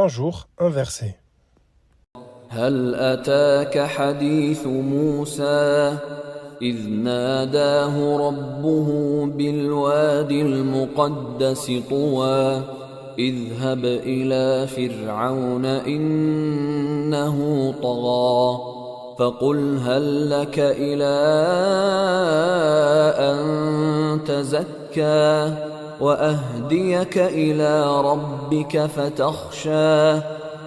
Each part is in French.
un jour un verset. هل أتاك حديث موسى إذ ناداه ربه بالواد المقدس طوى اذهب إلى فرعون إنه طغى فقل هل لك إلى أن تزكى وأهديك إلى ربك فتخشى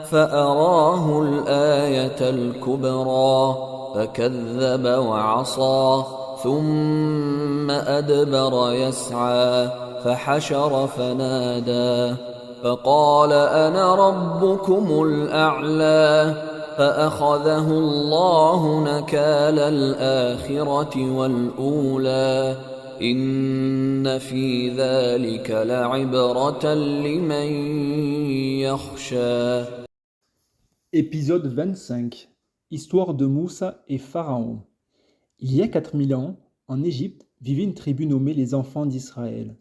فأراه الآية الكبرى فكذب وعصى ثم أدبر يسعى فحشر فنادى فقال أنا ربكم الأعلى فأخذه الله نكال الآخرة والأولى إن في ذلك لعبرة لمن يخشى. Épisode 25. Histoire de Moussa et Pharaon. Il y a 4000 ans, en Égypte, vivait une tribu nommée les enfants d'Israël.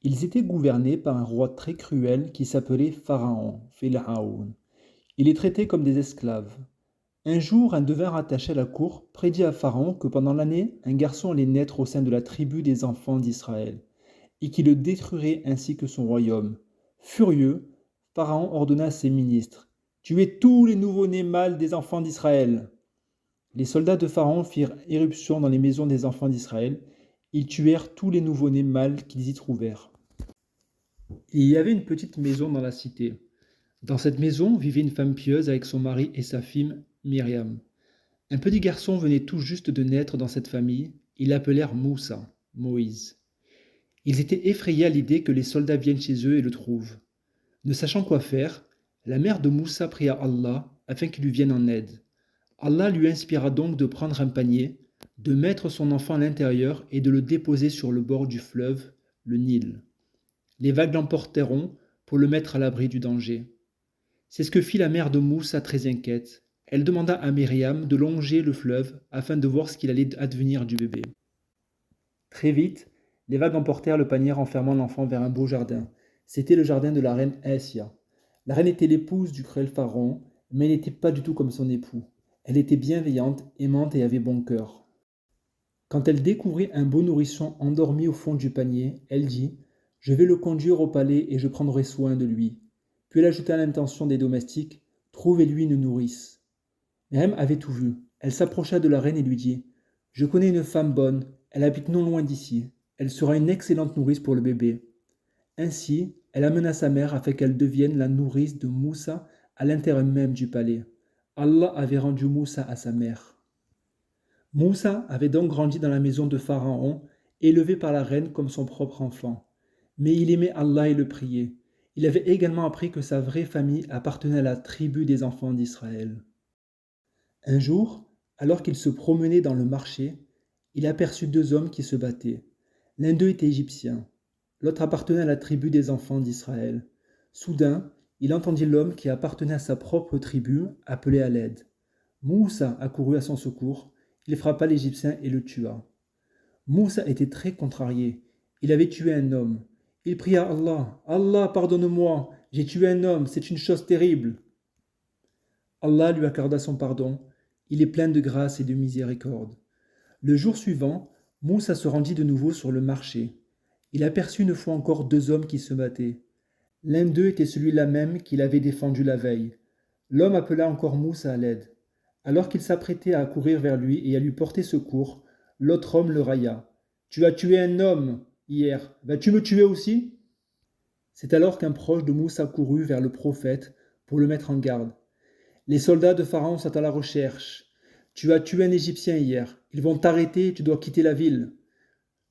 Ils étaient gouvernés par un roi très cruel qui s'appelait Pharaon, Pharaon. Il les traitait comme des esclaves. Un jour, un devin rattaché à la cour prédit à Pharaon que pendant l'année, un garçon allait naître au sein de la tribu des enfants d'Israël, et qui le détruirait ainsi que son royaume. Furieux, Pharaon ordonna à ses ministres: tuez tous les nouveau-nés mâles des enfants d'Israël. Les soldats de Pharaon firent éruption dans les maisons des enfants d'Israël. Ils tuèrent tous les nouveau-nés mâles qu'ils y trouvèrent. Et il y avait une petite maison dans la cité. Dans cette maison vivait une femme pieuse avec son mari et sa fille Myriam. Un petit garçon venait tout juste de naître dans cette famille. Ils l'appelèrent Moussa, Moïse. Ils étaient effrayés à l'idée que les soldats viennent chez eux et le trouvent. Ne sachant quoi faire, la mère de Moussa pria Allah afin qu'il lui vienne en aide. Allah lui inspira donc de prendre un panier, de mettre son enfant à l'intérieur et de le déposer sur le bord du fleuve, le Nil. Les vagues l'emporteront pour le mettre à l'abri du danger. C'est ce que fit la mère de Moussa très inquiète. Elle demanda à Myriam de longer le fleuve afin de voir ce qu'il allait advenir du bébé. Très vite, les vagues emportèrent le panier renfermant l'enfant vers un beau jardin. C'était le jardin de la reine Assia. La reine était l'épouse du cruel pharaon, mais elle n'était pas du tout comme son époux. Elle était bienveillante, aimante et avait bon cœur. Quand elle découvrit un beau nourrisson endormi au fond du panier, elle dit: « Je vais le conduire au palais et je prendrai soin de lui. » Puis elle ajouta à l'intention des domestiques: « Trouvez-lui une nourrice. » Myriam avait tout vu. Elle s'approcha de la reine et lui dit: « Je connais une femme bonne, elle habite non loin d'ici. Elle sera une excellente nourrice pour le bébé. » Ainsi, elle amena sa mère afin qu'elle devienne la nourrice de Moussa à l'intérieur même du palais. Allah avait rendu Moussa à sa mère. Moussa avait donc grandi dans la maison de Pharaon, élevé par la reine comme son propre enfant. Mais il aimait Allah et le priait. Il avait également appris que sa vraie famille appartenait à la tribu des enfants d'Israël. Un jour, alors qu'il se promenait dans le marché, il aperçut deux hommes qui se battaient. L'un d'eux était égyptien, l'autre appartenait à la tribu des enfants d'Israël. Soudain, il entendit l'homme qui appartenait à sa propre tribu appeler à l'aide. Moussa accourut à son secours, il frappa l'Égyptien et le tua. Moussa était très contrarié, il avait tué un homme. Il pria Allah: « Allah, pardonne-moi, j'ai tué un homme, c'est une chose terrible. » Allah lui accorda son pardon, il est plein de grâce et de miséricorde. Le jour suivant, Moussa se rendit de nouveau sur le marché. Il aperçut une fois encore deux hommes qui se battaient. L'un d'eux était celui-là même qu'il avait défendu la veille. L'homme appela encore Moussa à l'aide. Alors qu'il s'apprêtait à courir vers lui et à lui porter secours, l'autre homme le railla. « Tu as tué un homme hier, vas-tu me tuer aussi ?» C'est alors qu'un proche de Moussa courut vers le prophète pour le mettre en garde. « Les soldats de Pharaon sont à la recherche. Tu as tué un Égyptien hier. Ils vont t'arrêter et tu dois quitter la ville. »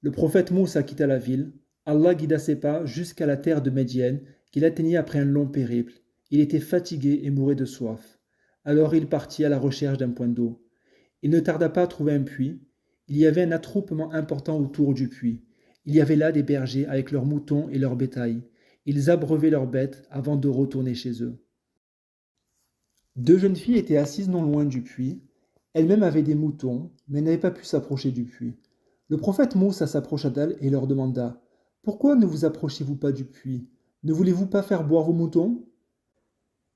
Le prophète Moussa quitta la ville. Allah guida ses pas jusqu'à la terre de Médiane, qu'il atteignit après un long périple. Il était fatigué et mourait de soif. Alors il partit à la recherche d'un point d'eau. Il ne tarda pas à trouver un puits. Il y avait un attroupement important autour du puits. Il y avait là des bergers avec leurs moutons et leurs bétail. Ils abreuvaient leurs bêtes avant de retourner chez eux. Deux jeunes filles étaient assises non loin du puits. Elles-mêmes avaient des moutons, mais n'avaient pas pu s'approcher du puits. Le prophète Moussa s'approcha d'elles et leur demanda: « Pourquoi ne vous approchez-vous pas du puits? Ne voulez-vous pas faire boire vos moutons ?»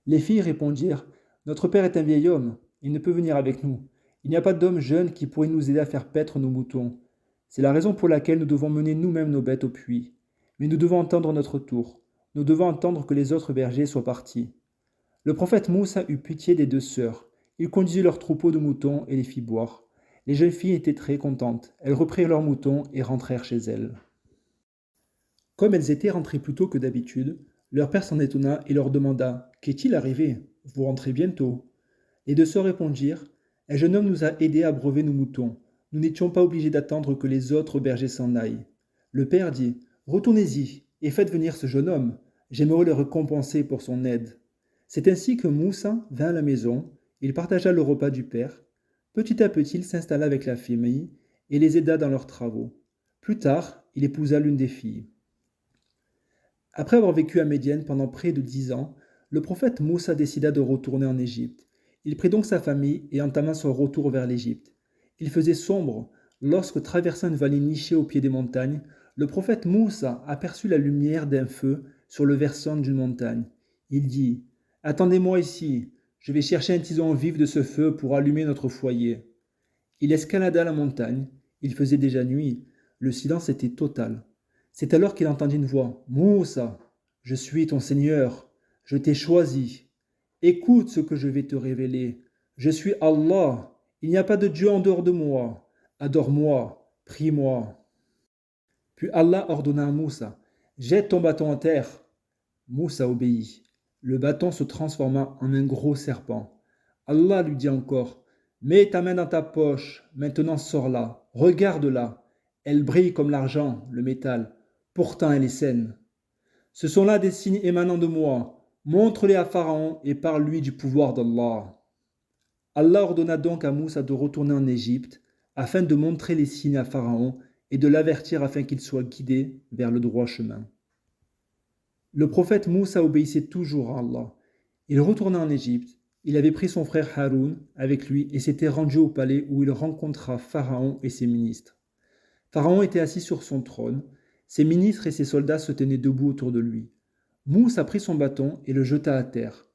Les filles répondirent, notre père est un vieil homme, il ne peut venir avec nous. Il n'y a pas d'homme jeune qui pourrait nous aider à faire paître nos moutons. C'est la raison pour laquelle nous devons mener nous-mêmes nos bêtes au puits. Mais nous devons attendre notre tour. Nous devons attendre que les autres bergers soient partis. Le prophète Moussa eut pitié des deux sœurs. Il conduisit leur troupeau de moutons et les fit boire. Les jeunes filles étaient très contentes. Elles reprirent leurs moutons et rentrèrent chez elles. Comme elles étaient rentrées plus tôt que d'habitude, leur père s'en étonna et leur demanda « Qu'est-il arrivé? Vous rentrez bientôt ?» Les deux sœurs répondirent « Un jeune homme nous a aidés à abreuver nos moutons. Nous n'étions pas obligés d'attendre que les autres bergers s'en aillent. » Le père dit « Retournez-y et faites venir ce jeune homme. J'aimerais le récompenser pour son aide. » C'est ainsi que Moussa vint à la maison. Il partagea le repas du père. Petit à petit, il s'installa avec la famille et les aida dans leurs travaux. Plus tard, il épousa l'une des filles. Après avoir vécu à Médiane pendant près de 10 ans, le prophète Moussa décida de retourner en Égypte. Il prit donc sa famille et entama son retour vers l'Égypte. Il faisait sombre lorsque, traversant une vallée nichée au pied des montagnes, le prophète Moussa aperçut la lumière d'un feu sur le versant d'une montagne. Il dit « Attendez-moi ici, je vais chercher un tison vif de ce feu pour allumer notre foyer. » Il escalada la montagne. Il faisait déjà nuit. Le silence était total. C'est alors qu'il entendit une voix. « Moussa, je suis ton Seigneur. Je t'ai choisi. Écoute ce que je vais te révéler. Je suis Allah. Il n'y a pas de Dieu en dehors de moi. Adore-moi. Prie-moi. » Puis Allah ordonna à Moussa. « Jette ton bâton à terre. » Moussa obéit. Le bâton se transforma en un gros serpent. Allah lui dit encore. « Mets ta main dans ta poche. Maintenant sors-la. Regarde-la. Elle brille comme l'argent, le métal. Pourtant elle est saine. Ce sont là des signes émanant de moi. Montre-les à Pharaon et parle-lui du pouvoir d'Allah. » Allah ordonna donc à Moussa de retourner en Égypte afin de montrer les signes à Pharaon et de l'avertir afin qu'il soit guidé vers le droit chemin. Le prophète Moussa obéissait toujours à Allah. Il retourna en Égypte. Il avait pris son frère Haroun avec lui et s'était rendu au palais où il rencontra Pharaon et ses ministres. Pharaon était assis sur son trône. Ses ministres et ses soldats se tenaient debout autour de lui. Moussa prit son bâton et le jeta à terre.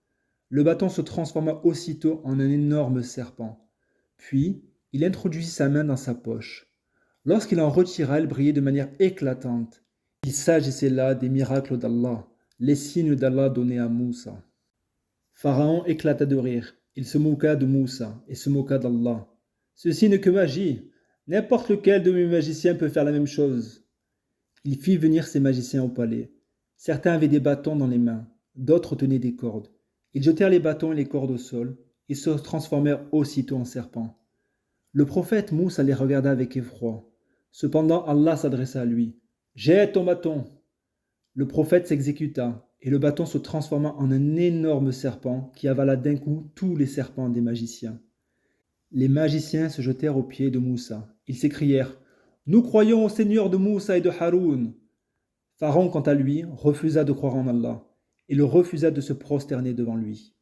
Le bâton se transforma aussitôt en un énorme serpent. Puis, il introduisit sa main dans sa poche. Lorsqu'il en retira, elle brillait de manière éclatante. Il s'agissait là des miracles d'Allah, les signes d'Allah donnés à Moussa. Pharaon éclata de rire. Il se moqua de Moussa et se moqua d'Allah. « Ceci n'est que magie. N'importe lequel de mes magiciens peut faire la même chose. » Il fit venir ses magiciens au palais. Certains avaient des bâtons dans les mains, d'autres tenaient des cordes. Ils jetèrent les bâtons et les cordes au sol. Ils se transformèrent aussitôt en serpents. Le prophète Moussa les regarda avec effroi. Cependant, Allah s'adressa à lui. « Jette ton bâton !» Le prophète s'exécuta, et le bâton se transforma en un énorme serpent qui avala d'un coup tous les serpents des magiciens. Les magiciens se jetèrent aux pieds de Moussa. Ils s'écrièrent « Nous croyons au Seigneur de Moussa et de Haroun !» Pharaon, quant à lui, refusa de croire en Allah. Il refusa de se prosterner devant lui.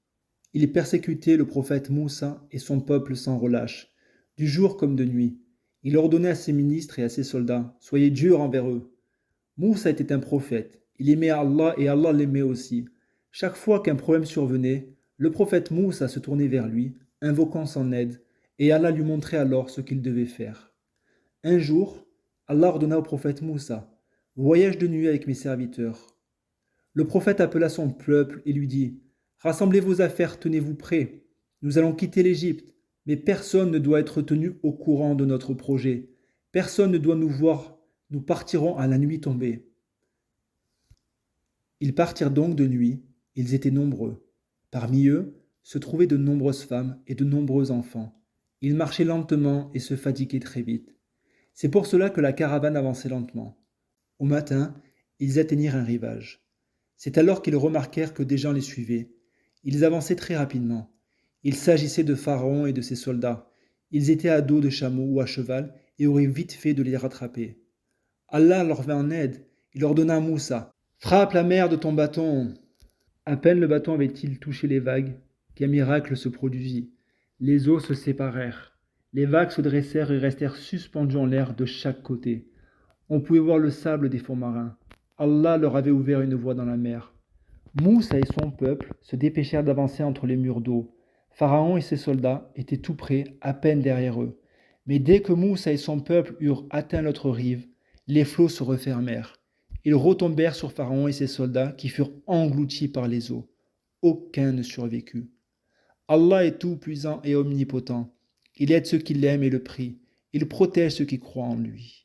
Il persécutait le prophète Moussa et son peuple sans relâche, du jour comme de nuit. Il ordonnait à ses ministres et à ses soldats « Soyez durs envers eux !» Moussa était un prophète. Il aimait Allah et Allah l'aimait aussi. Chaque fois qu'un problème survenait, le prophète Moussa se tournait vers lui, invoquant son aide, et Allah lui montrait alors ce qu'il devait faire. Un jour, Allah ordonna au prophète Moussa « Voyage de nuit avec mes serviteurs. » Le prophète appela son peuple et lui dit « Rassemblez vos affaires, tenez-vous prêts. Nous allons quitter l'Égypte, mais personne ne doit être tenu au courant de notre projet. Personne ne doit nous voir. Nous partirons à la nuit tombée. » Ils partirent donc de nuit. Ils étaient nombreux. Parmi eux se trouvaient de nombreuses femmes et de nombreux enfants. Ils marchaient lentement et se fatiguaient très vite. C'est pour cela que la caravane avançait lentement. Au matin, ils atteignirent un rivage. C'est alors qu'ils remarquèrent que des gens les suivaient. Ils avançaient très rapidement. Il s'agissait de Pharaon et de ses soldats. Ils étaient à dos de chameaux ou à cheval et auraient vite fait de les rattraper. Allah leur vint en aide. Il ordonna à Moussa « Frappe la mer de ton bâton !» À peine le bâton avait-il touché les vagues qu'un miracle se produisit. Les eaux se séparèrent. Les vagues se dressèrent et restèrent suspendues en l'air de chaque côté. On pouvait voir le sable des fonds marins. Allah leur avait ouvert une voie dans la mer. Moussa et son peuple se dépêchèrent d'avancer entre les murs d'eau. Pharaon et ses soldats étaient tout près, à peine derrière eux. Mais dès que Moussa et son peuple eurent atteint l'autre rive, les flots se refermèrent. Ils retombèrent sur Pharaon et ses soldats qui furent engloutis par les eaux. Aucun ne survécut. Allah est tout-puissant et omnipotent. Il aide ceux qui l'aiment et le prient. Il protège ceux qui croient en lui.